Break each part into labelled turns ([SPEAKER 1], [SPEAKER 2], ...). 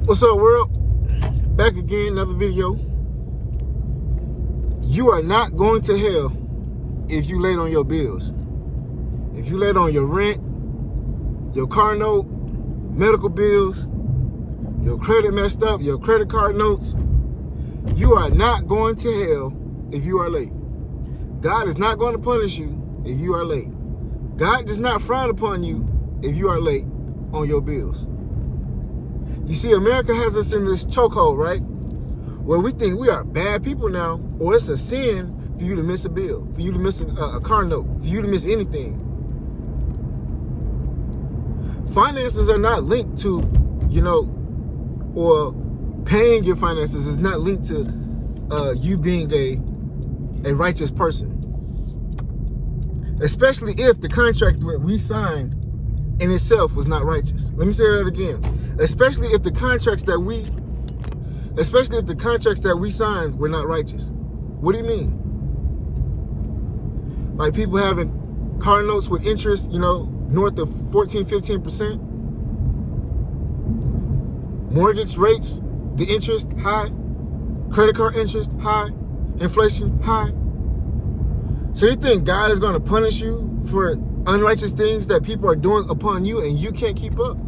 [SPEAKER 1] What's up, world? Back again, another video. You are not going to hell if you late on your bills. If you late on your rent, your car note, medical bills, your credit messed up, your credit card notes, you are not going to hell if you are late. God is not going to punish you if you are late. God does not frown upon you if you are late on your bills. You see, America has us in this chokehold, right? Where we think we are bad people now, or it's a sin for you to miss a bill, for you to miss a car note, for you to miss anything. Finances are not linked to, or paying your finances is not linked to you being a righteous person. Especially if the contract that we signed in itself was not righteous. Let me say that again. Especially if the contracts that we signed were not righteous. What do you mean? Like people having car notes with interest, north of 14-15%. Mortgage rates, the interest high. Credit card interest high. Inflation high. So you think God is going to punish you for unrighteous things that people are doing upon you and you can't keep up?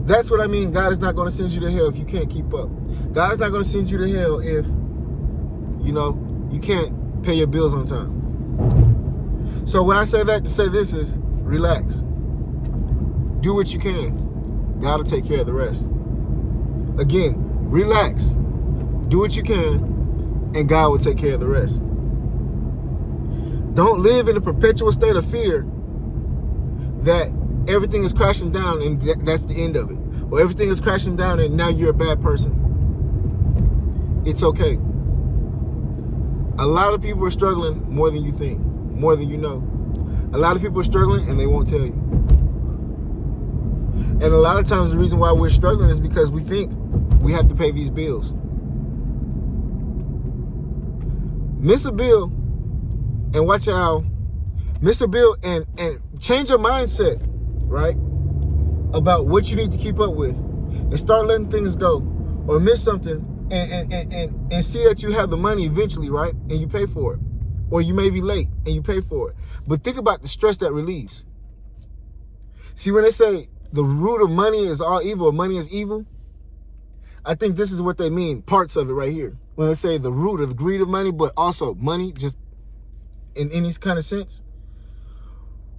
[SPEAKER 1] That's what I mean. God is not going to send you to hell if you can't keep up. God is not going to send you to hell if, you can't pay your bills on time. So when I say that, to say this is relax. Do what you can. God will take care of the rest. Again, relax. Do what you can, and God will take care of the rest. Don't live in a perpetual state of fear that everything is crashing down and that's the end of it. Or everything is crashing down and now you're a bad person. It's okay. A lot of people are struggling more than you think, more than you know. A lot of people are struggling and they won't tell you. And a lot of times the reason why we're struggling is because we think we have to pay these bills. Miss a bill and watch how, miss a bill and change your mindset, right? About what you need to keep up with and start letting things go, or miss something and see that you have the money eventually, right? And you pay for it. Or you may be late and you pay for it. But think about the stress that relieves. See, when they say the root of money is all evil, or money is evil, I think this is what they mean, parts of it right here. When they say the root of the greed of money, but also money, just in any kind of sense.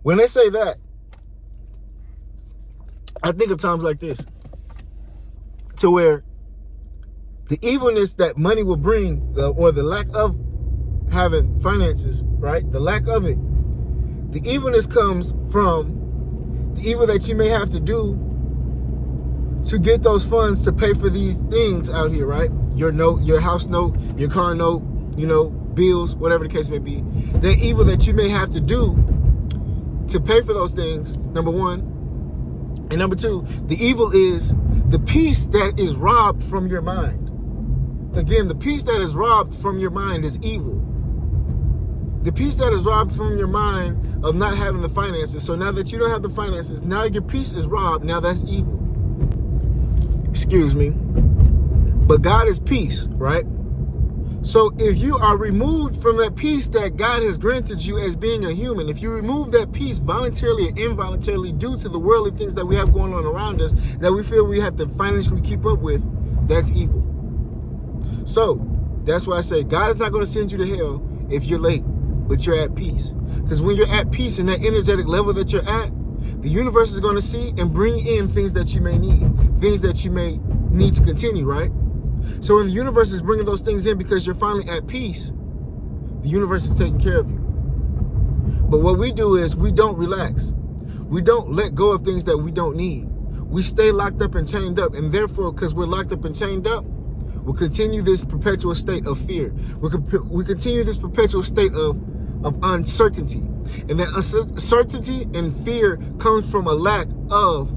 [SPEAKER 1] When they say that, I think of times like this, to where the evilness that money will bring, or the lack of having finances, right? The lack of it. The evilness comes from the evil that you may have to do to get those funds to pay for these things out here, right? Your note, your house note, your car note, bills, whatever the case may be. The evil that you may have to do to pay for those things, number one. And number two, the evil is the peace that is robbed from your mind. Again, the peace that is robbed from your mind is evil. The peace that is robbed from your mind of not having the finances. So now that you don't have the finances, now your peace is robbed. Now that's evil. Excuse me. But God is peace, right? So if you are removed from that peace that God has granted you as being a human, if you remove that peace voluntarily or involuntarily due to the worldly things that we have going on around us that we feel we have to financially keep up with, that's evil. So that's why I say God is not going to send you to hell if you're late, but you're at peace. Because when you're at peace in that energetic level that you're at, the universe is going to see and bring in things that you may need, things that you may need to continue, right? So when the universe is bringing those things in because you're finally at peace, the universe is taking care of you. But what we do is we don't relax. We don't let go of things that we don't need. We stay locked up and chained up. And therefore, because we're locked up and chained up, we'll continue this perpetual state of fear. We continue this perpetual state of uncertainty. And that uncertainty and fear comes from a lack of,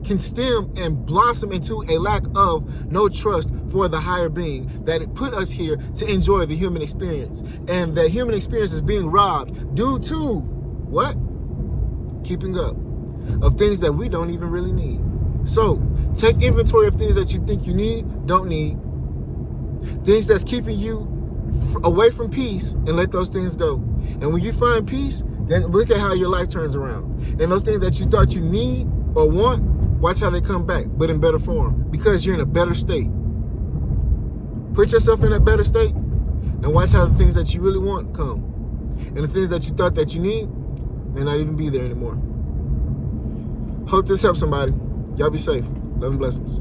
[SPEAKER 1] can stem and blossom into a lack of no trust for the higher being that it put us here to enjoy the human experience. And that human experience is being robbed due to what? Keeping up of things that we don't even really need. So Take inventory of things that you think you need, don't need. Things that's keeping you away from peace, and let those things go. And when you find peace, then look at how your life turns around. And those things that you thought you need or want, watch how they come back, but in better form, because you're in a better state. Put yourself in a better state and watch how the things that you really want come. And the things that you thought that you need may not even be there anymore. Hope this helps somebody. Y'all be safe. Love and blessings.